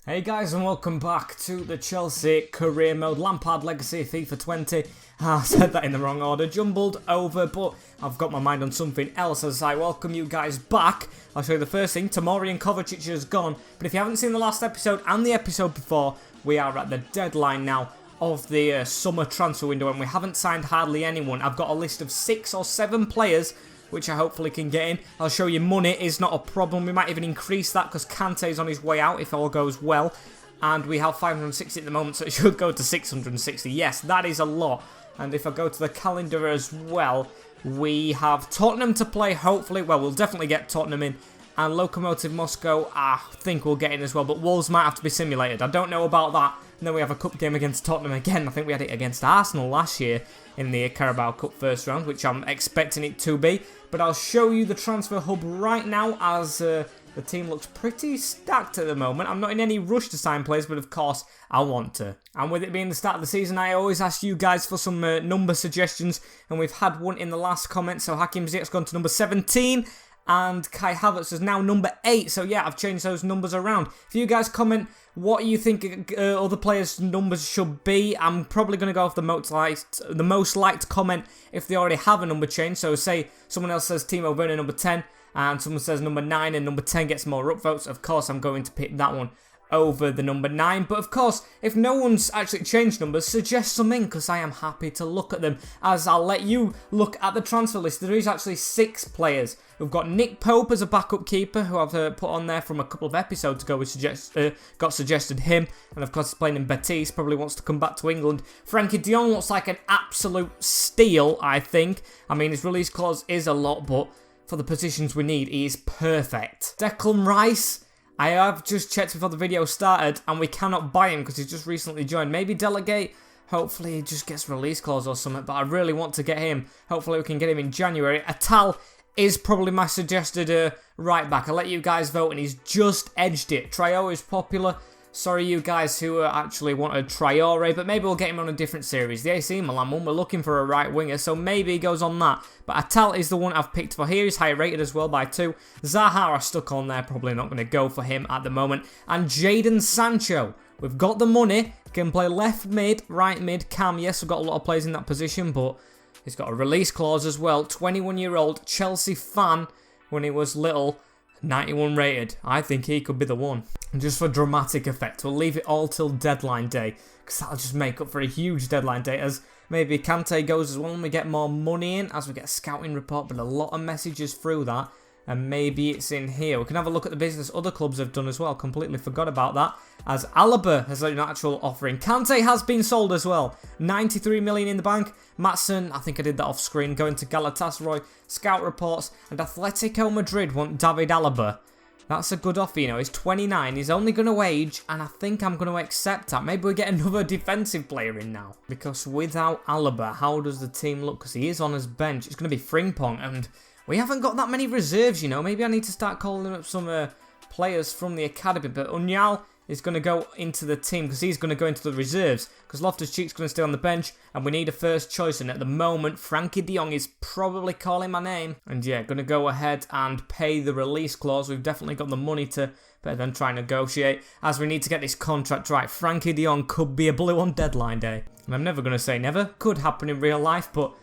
Hey guys, and welcome back to the Chelsea career mode Lampard Legacy FIFA 20. I said that in the wrong order, jumbled over, but I've got my mind on something else as I welcome you guys back. I'll show you the first thing. Tomori Kovacic has gone, but if you haven't seen the last episode and the episode before, we are at the deadline now of the summer transfer window and we haven't signed hardly anyone. I've got a list of 6 or 7 players which I hopefully can get in. I'll show you money is not a problem. We might even increase that because Kante is on his way out if all goes well. And we have 560 at the moment, so it should go to 660. Yes, that is a lot. And if I go to the calendar as well, we have Tottenham to play, hopefully. Well, we'll definitely get Tottenham in. And Lokomotiv Moscow, I think we'll get in as well. But Wolves might have to be simulated. I don't know about that. And then we have a cup game against Tottenham again. I think we had it against Arsenal last year in the Carabao Cup first round, which I'm expecting it to be. But I'll show you the transfer hub right now as the team looks pretty stacked at the moment. I'm not in any rush to sign players, but of course I want to. And with it being the start of the season, I always ask you guys for some number suggestions. And we've had one in the last comment. So Hakim Ziyech's gone to number 17. And Kai Havertz is now number 8. So yeah, I've changed those numbers around. If you guys comment what you think other players' numbers should be, I'm probably going to go off the most liked comment if they already have a number change. So say someone else says Timo Werner number 10 and someone says number 9 and number 10 gets more upvotes. Of course, I'm going to pick that one over the number 9. But of course, if no one's actually changed numbers, suggest some in because I am happy to look at them as I'll let you look at the transfer list. There is actually 6 players. We've got Nick Pope as a backup keeper who I've put on there from a couple of episodes ago. We got suggested him, and of course he's playing in Betis, probably wants to come back to England. Frankie de Jong looks like an absolute steal, I think. I mean, his release clause is a lot, but for the positions we need, he is perfect. Declan Rice, I have just checked before the video started, and we cannot buy him because he's just recently joined. Maybe delegate. Hopefully he just gets release clause or something, but I really want to get him. Hopefully we can get him in January. Atal is probably my suggested right back. I'll let you guys vote, and he's just edged it. Traore is popular. Sorry you guys who actually wanted Traore, but maybe we'll get him on a different series. The AC Milan one, we're looking for a right winger, so maybe he goes on that. But Atal is the one I've picked for here. He's high rated as well by 2. Zaha I stuck on there, probably not going to go for him at the moment. And Jadon Sancho. We've got the money, can play left mid, right mid, cam. Yes, we've got a lot of players in that position, but he's got a release clause as well. 21-year-old Chelsea fan when he was little. 91 rated. I think he could be the one. And just for dramatic effect, we'll leave it all till deadline day because that'll just make up for a huge deadline day as maybe Kante goes as well and we get more money in as we get a scouting report, but a lot of messages through that. And maybe it's in here. We can have a look at the business other clubs have done as well. Completely forgot about that. As Alaba has an actual offering. Kante has been sold as well. 93 million in the bank. Matson, I think I did that off screen, going to Galatasaray. Scout reports. And Atletico Madrid want David Alaba. That's a good offer, you know. He's 29. He's only going to age. And I think I'm going to accept that. Maybe we get another defensive player in now. Because without Alaba, how does the team look? Because he is on his bench. It's going to be Frimpong. And we haven't got that many reserves, you know. Maybe I need to start calling up some players from the academy. But Unyal is going to go into the team because he's going to go into the reserves. Because Loftus-Cheek's going to stay on the bench. And we need a first choice. And at the moment, Frankie de Jong is probably calling my name. And yeah, going to go ahead and pay the release clause. We've definitely got the money to better than try and negotiate. As we need to get this contract right. Frankie de Jong could be a blue on deadline day. And I'm never going to say never. Could happen in real life, but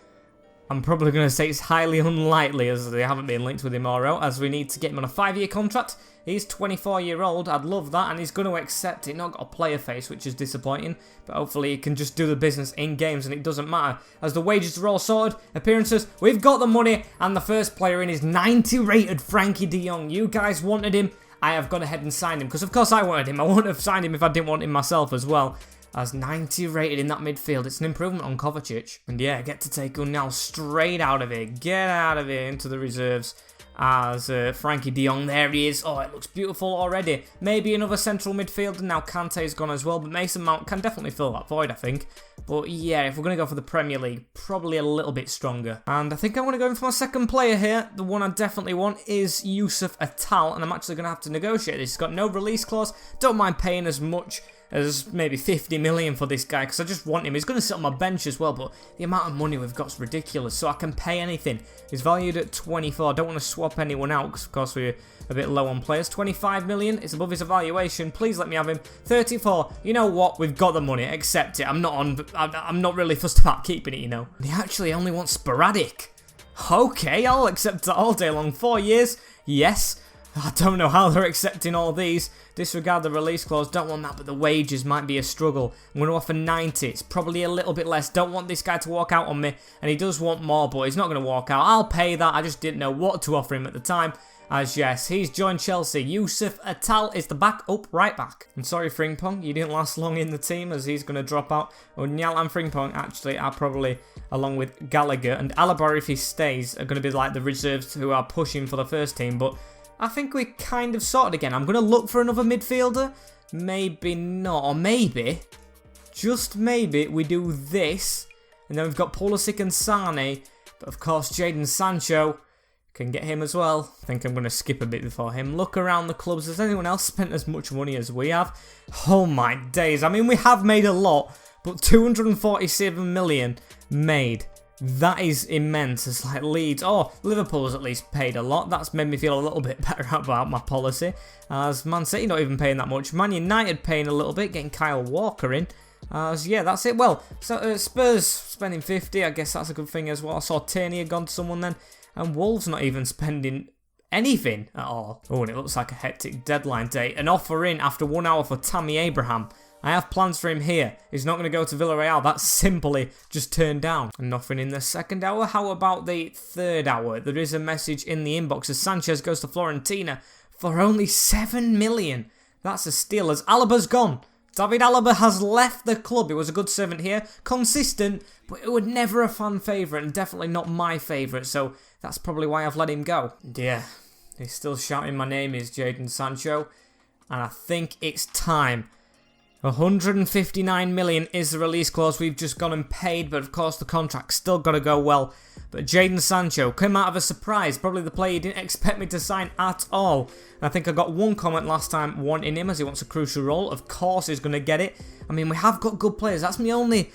I'm probably going to say it's highly unlikely as they haven't been linked with him already, as we need to get him on a 5-year contract. He's 24-year-old, I'd love that, and he's going to accept it. Not got a player face, which is disappointing, but hopefully he can just do the business in games and it doesn't matter. As the wages are all sorted, appearances, we've got the money, and the first player in is 90-rated Frankie de Jong. You guys wanted him, I have gone ahead and signed him, because of course I wanted him. I wouldn't have signed him if I didn't want him myself as well. As 90 rated in that midfield. It's an improvement on Kovacic. And yeah, get to take now straight out of here. Get out of here into the reserves. As Frankie de Jong, there he is. Oh, it looks beautiful already. Maybe another central midfielder. Now Kante's gone as well. But Mason Mount can definitely fill that void, I think. But yeah, if we're going to go for the Premier League, probably a little bit stronger. And I think I'm going to go in for my second player here. The one I definitely want is Yusuf Atal. And I'm actually going to have to negotiate this. He's got no release clause. Don't mind paying as much as maybe 50 million for this guy because I just want him. He's going to sit on my bench as well, but the amount of money we've got is ridiculous, so I can pay anything. He's valued at 24. I don't want to swap anyone out because, of course, we're a bit low on players. 25 million, it's above his evaluation. Please let me have him. 34. You know what? We've got the money. Accept it. I'm not really fussed about keeping it, you know. He actually only wants sporadic. Okay, I'll accept it all day long. 4 years. Yes. I don't know how they're accepting all these. Disregard the release clause. Don't want that, but the wages might be a struggle. I'm going to offer 90. It's probably a little bit less. Don't want this guy to walk out on me. And he does want more, but he's not going to walk out. I'll pay that. I just didn't know what to offer him at the time. As yes, he's joined Chelsea. Yusuf Atal is the backup right back. I'm sorry, Frimpong, you didn't last long in the team as he's going to drop out. Oh, Nyal and Frimpong actually are probably, along with Gallagher and Alaba, if he stays, are going to be like the reserves who are pushing for the first team. But I think we're kind of sorted again. I'm going to look for another midfielder. Maybe not. Or maybe, just maybe, we do this. And then we've got Pulisic and Sane. But of course, Jadon Sancho can get him as well. I think I'm going to skip a bit before him. Look around the clubs. Has anyone else spent as much money as we have? Oh my days. I mean, we have made a lot, but 247 million made. That is immense. It's like Leeds. Oh, Liverpool's at least paid a lot. That's made me feel a little bit better about my policy. As Man City not even paying that much. Man United paying a little bit, getting Kyle Walker in. As yeah, that's it. Well, so, Spurs spending 50. I guess that's a good thing as well. I saw Tierney had gone to someone then. And Wolves not even spending anything at all. Oh, and it looks like a hectic deadline day. An offer in after 1 hour for Tammy Abraham. I have plans for him here. He's not going to go to Villarreal. That's simply just turned down. And nothing in the second hour. How about the third hour? There is a message in the inbox as Sanchez goes to Fiorentina for only 7 million. That's a steal as Alaba's gone. David Alaba has left the club. He was a good servant here. Consistent, but it was never a fan favourite and definitely not my favourite. So that's probably why I've let him go. And yeah, he's still shouting my name is Jadon Sancho. And I think it's time. 159 million is the release clause. We've just gone and paid, but of course the contract's still got to go well. But Jadon Sancho came out of a surprise. Probably the player you didn't expect me to sign at all. And I think I got one comment last time wanting him as he wants a crucial role. Of course he's going to get it. I mean, we have got good players. That's my only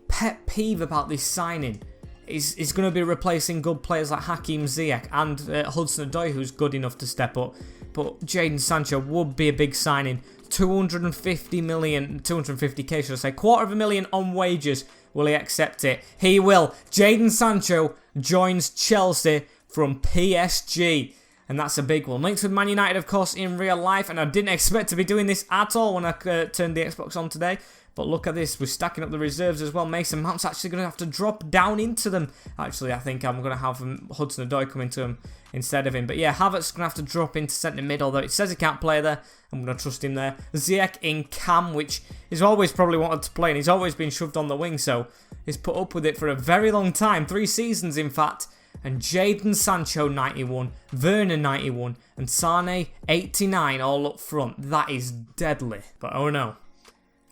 pet peeve about this signing. Is going to be replacing good players like Hakim Ziyech and Hudson-Odoi, who's good enough to step up. But Jadon Sancho would be a big signing. 250 million, 250k should I say, $250,000 on wages. Will he accept it? He will. Jadon Sancho joins Chelsea from PSG. And that's a big one. Links with Man United, of course, in real life. And I didn't expect to be doing this at all when I turned the Xbox on today. But look at this. We're stacking up the reserves as well. Mason Mount's actually going to have to drop down into them. Actually, I think I'm going to have Hudson-Odoi come into him instead of him. But yeah, Havertz's going to have to drop into centre mid. Although it says he can't play there. I'm going to trust him there. Ziyech in cam, which he's always probably wanted to play. And he's always been shoved on the wing. So he's put up with it for a very long time. 3 seasons, in fact. And Jadon Sancho 91, Werner 91, and Sane 89 all up front. That is deadly. But oh no,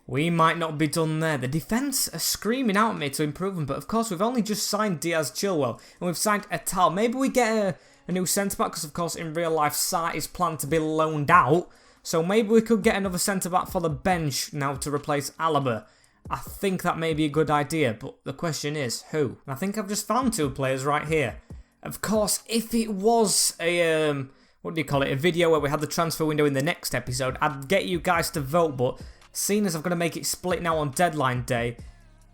we might not be done there. The defence are screaming out at me to improve them. But of course, we've only just signed Diaz Chilwell. And we've signed Atal. Maybe we get a new centre-back. Because of course, in real life, Sarr is planned to be loaned out. So maybe we could get another centre-back for the bench now to replace Alaba. I think that may be a good idea, but the question is, who? I think I've just found 2 players right here. Of course, if it was a, what do you call it, a video where we had the transfer window in the next episode, I'd get you guys to vote, but seeing as I'm going to make it split now on deadline day,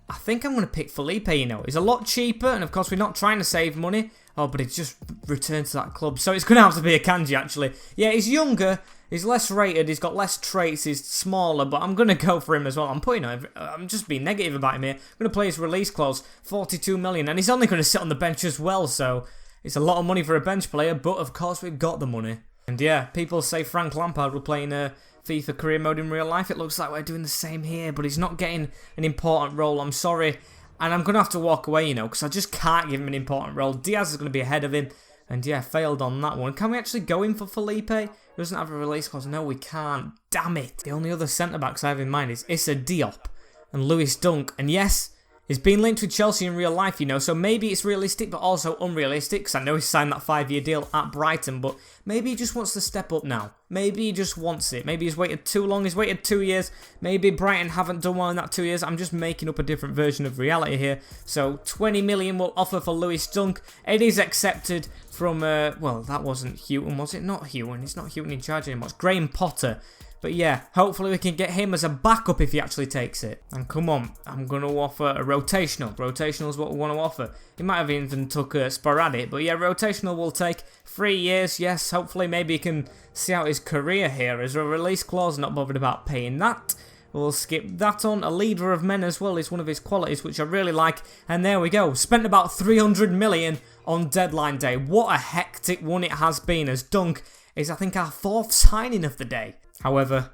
I think I'm going to pick Felipe, you know. He's a lot cheaper, and of course we're not trying to save money. Oh, but he's just returned to that club, so it's going to have to be a Kanji, actually. Yeah, he's younger. He's less rated, he's got less traits, he's smaller, but I'm going to go for him as well. I'm just being negative about him here. I'm going to play his release clause, 42 million, and he's only going to sit on the bench as well, so it's a lot of money for a bench player, but of course we've got the money. And yeah, people say Frank Lampard will play in FIFA career mode in real life. It looks like we're doing the same here, but he's not getting an important role, I'm sorry. And I'm going to have to walk away, you know, because I just can't give him an important role. Diaz is going to be ahead of him. And yeah, failed on that one. Can we actually go in for Felipe? He doesn't have a release clause. No, we can't. Damn it. The only other centre-backs I have in mind is Issa Diop and Lewis Dunk. And yes, He's been linked with Chelsea in real life, you know, so maybe it's realistic but also unrealistic, because I know he signed that 5-year deal at Brighton, but maybe he just wants to step up now. Maybe he just wants it. Maybe he's waited too long, he's waited 2 years. Maybe Brighton haven't done well in that 2 years. I'm just making up a different version of reality here. So 20 million will offer for Lewis Dunk. It is accepted from, well, that wasn't Houghton, was it? Not Houghton. It's not Houghton in charge anymore. It's Graham Potter. But yeah, hopefully we can get him as a backup if he actually takes it. And come on, I'm going to offer a rotational. Rotational is what we want to offer. He might have even took a sporadic, but yeah, rotational will take 3 years. Yes, hopefully maybe he can see out his career here. As a release clause, not bothered about paying that. We'll skip that on. A leader of men as well is one of his qualities, which I really like. And there we go. Spent about 300 million on deadline day. What a hectic one it has been, as Dunk is, I think, our 4th signing of the day. However,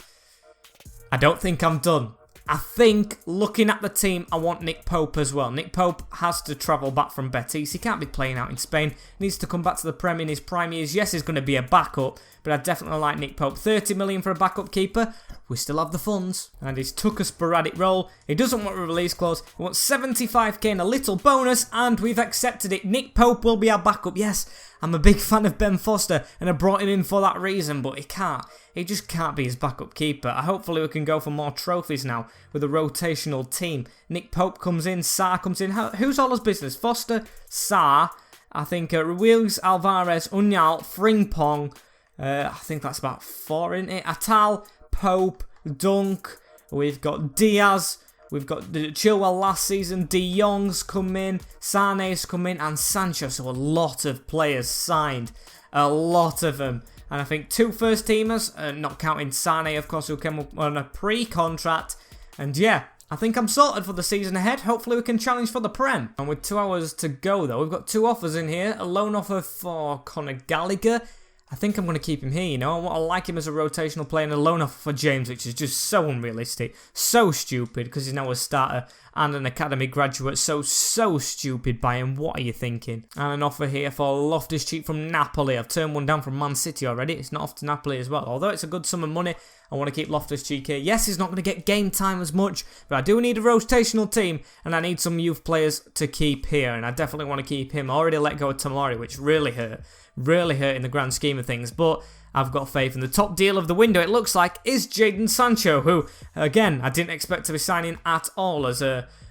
I don't think I'm done. I think, looking at the team, I want Nick Pope as well. Nick Pope has to travel back from Betis. He can't be playing out in Spain. He needs to come back to the Prem in his prime years. Yes, he's going to be a backup, but I definitely like Nick Pope. 30 million for a backup keeper. We still have the funds. And he's took a sporadic role. He doesn't want a release clause. He wants 75k and a little bonus, and we've accepted it. Nick Pope will be our backup. Yes, I'm a big fan of Ben Foster, and I brought him in for that reason, but he can't. He just can't be his backup keeper. Hopefully we can go for more trophies now with a rotational team. Nick Pope comes in, Sarr comes in. Who's all his business? Foster, Sarr, I think Ruiz, Alvarez, Unyal, Frimpong. I think that's about 4, isn't it? Atal, Pope, Dunk. We've got Diaz. We've got Chilwell last season. De Jong's come in. Sane's come in. And Sancho. So a lot of players signed. A lot of them. And I think 2 first-teamers, not counting Sane, of course, who came up on a pre-contract. And yeah, I think I'm sorted for the season ahead. Hopefully we can challenge for the Prem. And with 2 hours to go, though, we've got 2 offers in here. A loan offer for Conor Gallagher. I think I'm going to keep him here, you know. I like him as a rotational player, and a loan offer for James, which is just so unrealistic. So stupid, because he's now a starter and an academy graduate. So stupid by him. What are you thinking? And an offer here for Loftus-Cheek from Napoli. I've turned one down from Man City already. It's not off to Napoli as well. Although it's a good sum of money, I want to keep Loftus-Cheek here. Yes, he's not going to get game time as much, but I do need a rotational team, and I need some youth players to keep here, and I definitely want to keep him. I already let go of Tomori, which really hurt. Really hurt in the grand scheme of things, but I've got faith in the top deal of the window, it looks like, is Jadon Sancho, who, again, I didn't expect to be signing at all, as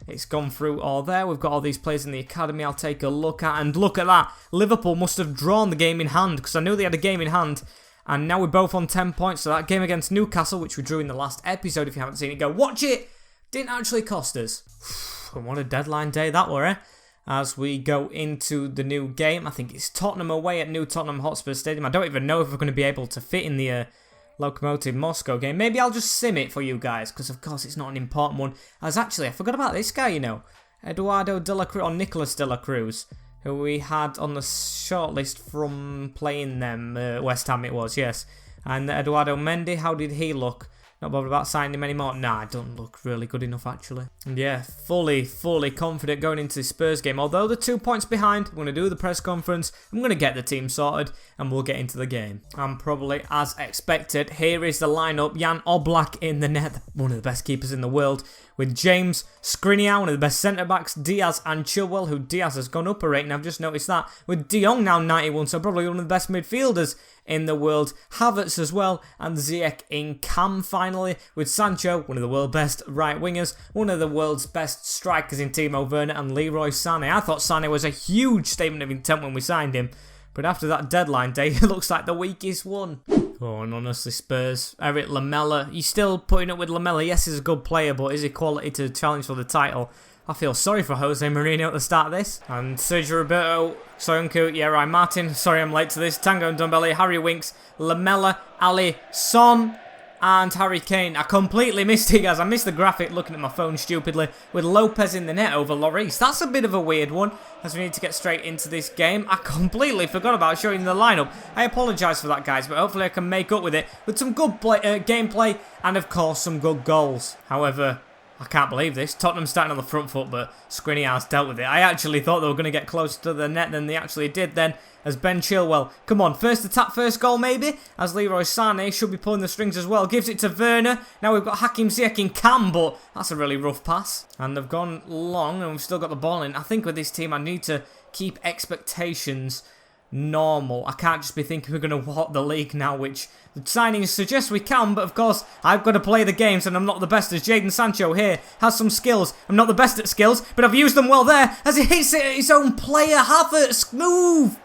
it's gone through all there. We've got all these players in the academy I'll take a look at, and look at that. Liverpool must have drawn the game in hand, because I knew they had a game in hand, and now we're both on 10 points, so that game against Newcastle, which we drew in the last episode, if you haven't seen it, go watch it! Didn't actually cost us. What a deadline day that were, eh? As we go into the new game. I think it's Tottenham away at New Tottenham Hotspur Stadium. I don't even know if we're going to be able to fit in the Lokomotiv Moscow game. Maybe I'll just sim it for you guys, because of course it's not an important one. As actually, I forgot about this guy, you know. Eduardo de la Cruz, or Nicolas de la Cruz, who we had on the shortlist from playing them. West Ham it was, yes. And Eduardo Mendy, how did he look? Not bothered about signing him anymore. Nah, I don't look really good enough, actually. And yeah, fully confident going into the Spurs game. Although the 2 points behind, I'm going to do the press conference. I'm going to get the team sorted, and we'll get into the game. And probably as expected, here is the lineup. Jan Oblak in the net, one of the best keepers in the world. With James, Skriniar, one of the best centre-backs, Diaz and Chilwell, who Diaz has gone up a rating, I've just noticed that. With De Jong now 91, so probably one of the best midfielders in the world. Havertz as well, and Ziyech in cam finally, with Sancho, one of the world's best right-wingers, one of the world's best strikers in Timo Werner, and Leroy Sané. I thought Sané was a huge statement of intent when we signed him, but after that deadline day, it looks like the weakest one. Oh, and honestly, Spurs. Eric Lamela, he's still putting up with Lamela. Yes, he's a good player, but is he quality to challenge for the title? I feel sorry for Jose Mourinho at the start of this. And Sergio Roberto, Soyuncu, yeah, right, Martin, sorry I'm late to this, Tango Ndombele, Harry Winks, Lamela, Ali, Son, and Harry Kane. I completely missed it, guys. I missed the graphic looking at my phone stupidly, with Lopez in the net over Lloris. That's a bit of a weird one, as we need to get straight into this game. I completely forgot about showing the lineup. I apologise for that, guys, but hopefully I can make up with it with some good gameplay and, of course, some good goals. However, I can't believe this. Tottenham starting on the front foot, but Skriniar's dealt with it. I actually thought they were going to get closer to the net than they actually did then, as Ben Chilwell. Come on, first attack, first goal maybe, as Leroy Sané should be pulling the strings as well. Gives it to Werner. Now we've got Hakim Ziyech in cam, but that's a really rough pass. And they've gone long, and we've still got the ball in. I think with this team, I need to keep expectations normal. I can't just be thinking we're going to walk the league now, which the signings suggest we can, but of course I've got to play the games and I'm not the best, as Jadon Sancho here has some skills. I'm not the best at skills, but I've used them well there as he hits it at his own player. Havertz, move!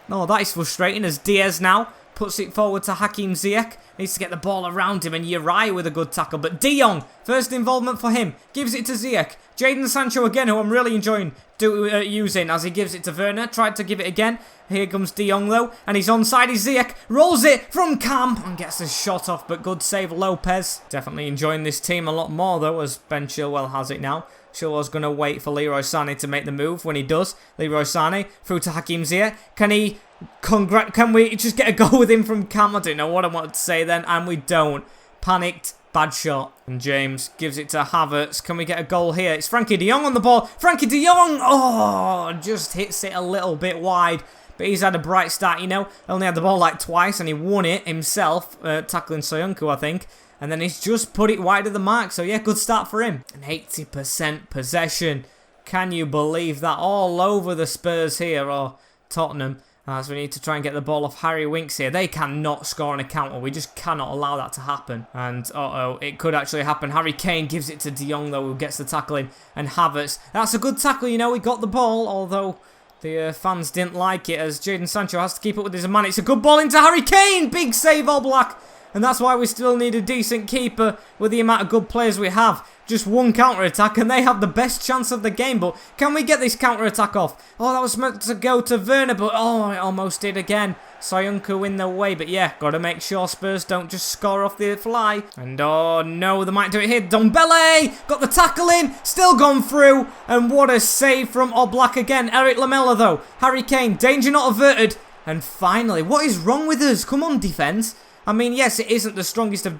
Oh, that is frustrating, as Diaz now puts it forward to Hakim Ziyech. Needs to get the ball around him, and Uriah with a good tackle. But De Jong, first involvement for him, gives it to Ziyech. Jadon Sancho again, who I'm really enjoying using, as he gives it to Werner. Tried to give it again. Here comes De Jong though, and he's onside. He's Ziyech, rolls it from camp and gets a shot off, but good save Lopez. Definitely enjoying this team a lot more though, as Ben Chilwell has it now. Chilwell's going to wait for Leroy Sané to make the move. When he does, Leroy Sané through to Hakim Ziyech. Can we just get a goal with him from camp? I don't know what I wanted to say then, and we don't. Panicked, bad shot. And James gives it to Havertz. Can we get a goal here? It's Frankie de Jong on the ball. Frankie de Jong! Oh, just hits it a little bit wide. But he's had a bright start, you know. Only had the ball like twice, and he won it himself, tackling Soyuncu, I think. And then he's just put it wide of the mark. So yeah, good start for him. An 80% possession. Can you believe that? All over the Spurs here, or Tottenham. As we need to try and get the ball off Harry Winks here. They cannot score on a counter. We just cannot allow that to happen. And, uh-oh, it could actually happen. Harry Kane gives it to De Jong, though, who gets the tackle in. And Havertz. That's a good tackle, you know. He got the ball, although the fans didn't like it, as Jadon Sancho has to keep up with his man. It's a good ball into Harry Kane. Big save, All Black. And that's why we still need a decent keeper with the amount of good players we have. Just one counter-attack and they have the best chance of the game. But can we get this counter-attack off? Oh, that was meant to go to Werner, but oh, it almost did again. Soyuncu in the way, but yeah, got to make sure Spurs don't just score off the fly. And oh no, they might do it here. Dombele got the tackle in, still gone through. And what a save from Oblak again. Eric Lamela though. Harry Kane, danger not averted. And finally, what is wrong with us? Come on, defence. I mean, yes, it isn't the strongest of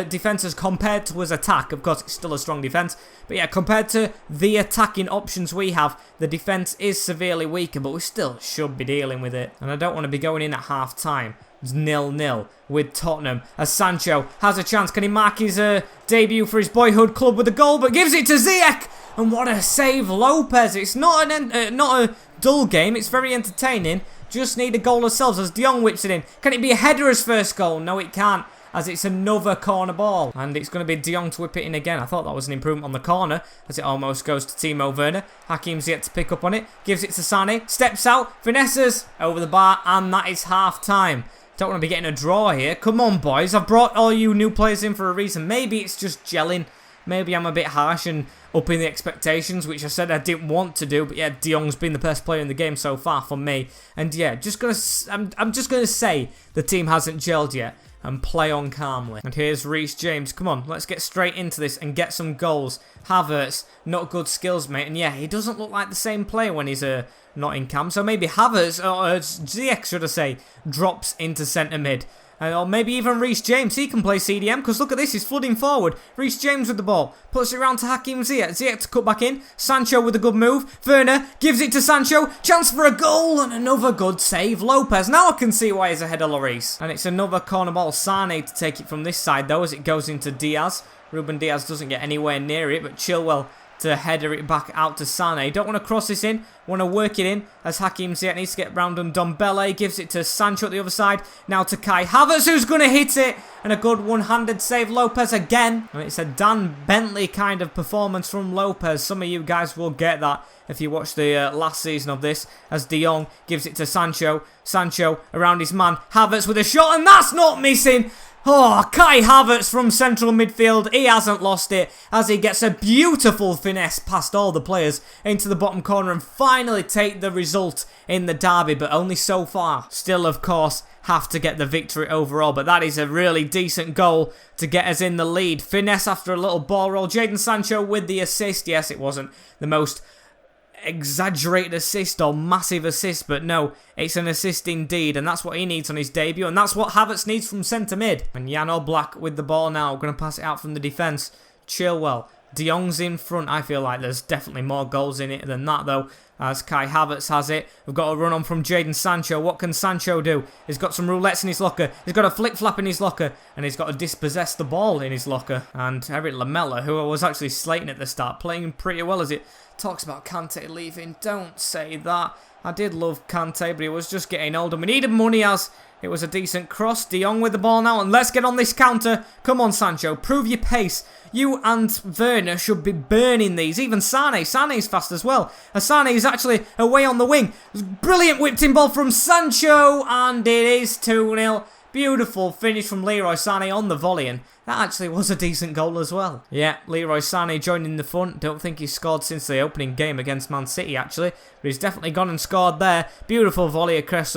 defences compared to his attack. Of course, it's still a strong defence. But yeah, compared to the attacking options we have, the defence is severely weaker, but we still should be dealing with it. And I don't want to be going in at half-time. It's 0-0 with Tottenham, as Sancho has a chance. Can he mark his debut for his boyhood club with a goal, but gives it to Ziyech? And what a save, Lopez. It's not a dull game. It's very entertaining. Just need a goal ourselves, as De Jong whips it in. Can it be a header as first goal? No, it can't, as it's another corner ball. And it's going to be De Jong to whip it in again. I thought that was an improvement on the corner, as it almost goes to Timo Werner. Hakim's yet to pick up on it. Gives it to Sané. Steps out. Finesses over the bar. And that is half-time. Don't want to be getting a draw here. Come on, boys. I've brought all you new players in for a reason. Maybe it's just gelling. Maybe I'm a bit harsh and upping the expectations, which I said I didn't want to do. But yeah, De Jong's been the best player in the game so far for me. And yeah, I'm just gonna say the team hasn't gelled yet and play on calmly. And here's Reece James. Come on, let's get straight into this and get some goals. Havertz, not good skills, mate. And yeah, he doesn't look like the same player when he's not in camp. So maybe Havertz, or Ziyech, should I say, drops into centre mid. Or maybe even Reece James, he can play CDM, because look at this, he's flooding forward. Reece James with the ball, puts it around to Hakim Ziyech. Ziyech to cut back in, Sancho with a good move. Werner gives it to Sancho, chance for a goal, and another good save. Lopez, now I can see why he's ahead of Lloris. And it's another corner ball. Sané to take it from this side though, as it goes into Diaz. Ruben Diaz doesn't get anywhere near it, but Chilwell to header it back out to Sané. Don't want to cross this in, want to work it in, as Hakim Ziyech needs to get round on Dombele. Gives it to Sancho at the other side. Now to Kai Havertz, who's going to hit it. And a good one-handed save. Lopez again. And it's a Dan Bentley kind of performance from Lopez. Some of you guys will get that if you watch the last season of this, as De Jong gives it to Sancho. Sancho around his man. Havertz with a shot, and that's not missing. Oh, Kai Havertz from central midfield. He hasn't lost it, as he gets a beautiful finesse past all the players into the bottom corner and finally take the result in the derby, but only so far. Still, of course, have to get the victory overall, but that is a really decent goal to get us in the lead. Finesse after a little ball roll. Jadon Sancho with the assist. Yes, it wasn't the most exaggerated assist or massive assist, but no, it's an assist indeed, and that's what he needs on his debut, and that's what Havertz needs from centre mid. And Jan Oblak with the ball now, going to pass it out from the defence Chilwell. De Jong's in front. I feel like there's definitely more goals in it than that, though, as Kai Havertz has it. We've got a run on from Jadon Sancho. What can Sancho do? He's got some roulettes in his locker. He's got a flip-flap in his locker. And he's got to dispossess the ball in his locker. And Eric Lamela, who I was actually slating at the start, playing pretty well as it talks about Kante leaving. Don't say that. I did love Kante, but he was just getting old. And we needed money as it was a decent cross. De Jong with the ball now. And let's get on this counter. Come on, Sancho. Prove your pace. You and Werner should be burning these. Even Sane. Sane's fast as well. Sane is actually away on the wing. Brilliant whipped in ball from Sancho. And it is 2-0. Beautiful finish from Leroy Sane on the volley. And that actually was a decent goal as well. Yeah, Leroy Sane joining the front. Don't think he's scored since the opening game against Man City, actually. But he's definitely gone and scored there. Beautiful volley across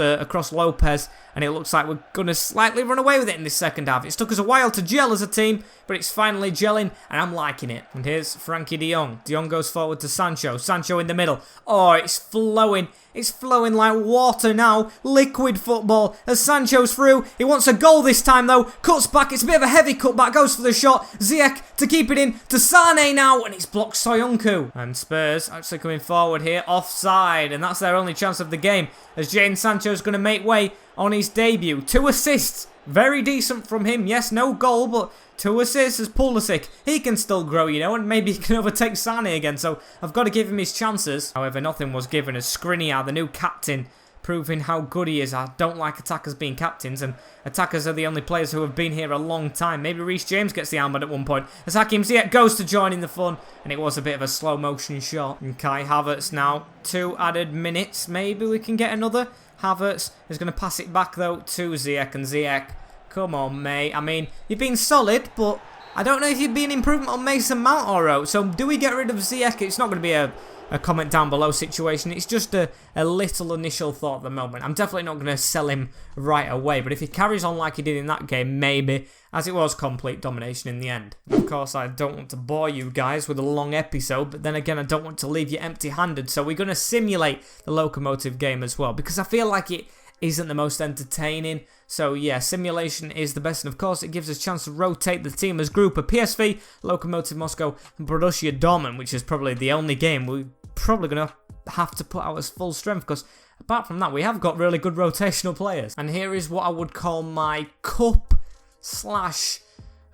Lopez. And it looks like we're going to slightly run away with it in this second half. It's took us a while to gel as a team, but it's finally gelling, and I'm liking it. And here's Frankie de Jong. De Jong goes forward to Sancho. Sancho in the middle. Oh, it's flowing. It's flowing like water now. Liquid football as Sancho's through. He wants a goal this time, though. Cuts back. It's a bit of a heavy cutback. Goes for the shot. Ziyech to keep it in to Sane now, and it's blocked Soyuncu. And Spurs actually coming forward here. Offside, and that's their only chance of the game, as Jadon Sancho's going to make way on his debut. 2 assists. Very decent from him. Yes, no goal, but 2 assists as Pulisic. He can still grow, you know, and maybe he can overtake Sane again, so I've got to give him his chances. However, nothing was given as Skriniar, the new captain, proving how good he is. I don't like attackers being captains, and attackers are the only players who have been here a long time. Maybe Reece James gets the armband at one point, as Hakim Ziyech goes to join in the fun, and it was a bit of a slow motion shot. And Kai Havertz now, 2 added minutes. Maybe we can get another. Havertz is going to pass it back, though, to Ziyech, and Ziyech, come on, mate. I mean, you've been solid, but I don't know if you'd be an improvement on Mason Mount or so do we get rid of Ziyech? It's not going to be a comment down below situation. It's just a little initial thought at the moment. I'm definitely not going to sell him right away, but if he carries on like he did in that game, maybe, as it was complete domination in the end. Of course, I don't want to bore you guys with a long episode, but then again, I don't want to leave you empty-handed, so we're going to simulate the locomotive game as well, because I feel like it isn't the most entertaining. So yeah, simulation is the best, and of course it gives us a chance to rotate the team as group of PSV, Lokomotiv Moscow, and Borussia Dortmund, which is probably the only game we're probably going to have to put out as full strength, because apart from that we have got really good rotational players. And here is what I would call my cup slash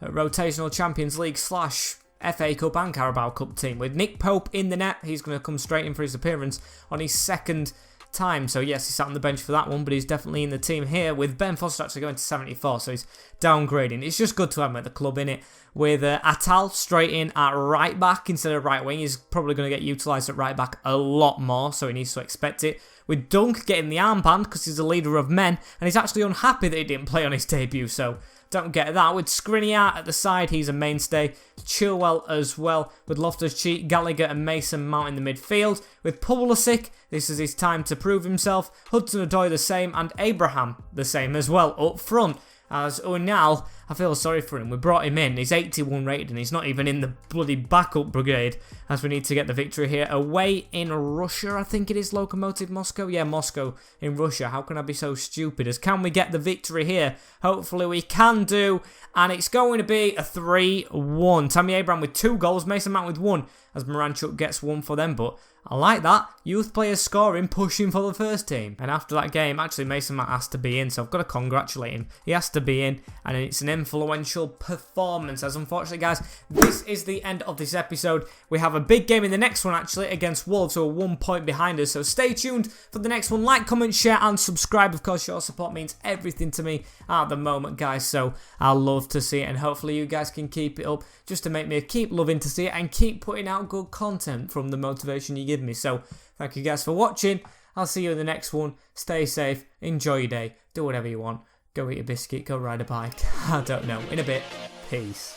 rotational Champions League slash FA Cup and Carabao Cup team, with Nick Pope in the net. He's going to come straight in for his appearance on his second time. So yes, he sat on the bench for that one, but he's definitely in the team here, with Ben Foster actually going to 74, so he's downgrading. It's just good to have him at the club, innit? With Atal straight in at right back instead of right wing. He's probably going to get utilised at right back a lot more, so he needs to expect it. With Dunk getting the armband because he's the leader of men, and he's actually unhappy that he didn't play on his debut, so don't get that. With Skriniar at the side, he's a mainstay. Chilwell as well, with Loftus-Cheek, Gallagher and Mason Mount in the midfield. With Pulisic, this is his time to prove himself. Hudson-Odoi the same, and Abraham the same as well up front. As Unal, I feel sorry for him. We brought him in. He's 81 rated and he's not even in the bloody backup brigade, as we need to get the victory here. Away in Russia, I think it is, Lokomotiv Moscow. Yeah, Moscow in Russia. How can I be so stupid? As can we get the victory here? Hopefully we can do. And it's going to be a 3-1. Tammy Abraham with 2 goals. Mason Mount with 1, as Moranchuk gets 1 for them. But I like that. Youth players scoring, pushing for the first team. And after that game, actually, Mason Mount has to be in, so I've got to congratulate him. He has to be in, and it's an influential performance. As unfortunately, guys, this is the end of this episode. We have a big game in the next one, actually, against Wolves, who are 1 point behind us. So stay tuned for the next one. Like, comment, share, and subscribe. Of course, your support means everything to me at the moment, guys. So I'll love to see it, and hopefully you guys can keep it up, just to make me keep loving to see it and keep putting out good content from the motivation you give me. So thank you guys for watching. I'll see you in the next one. Stay safe, enjoy your day, do whatever you want. Go eat a biscuit, go ride a bike. I don't know. In a bit. Peace.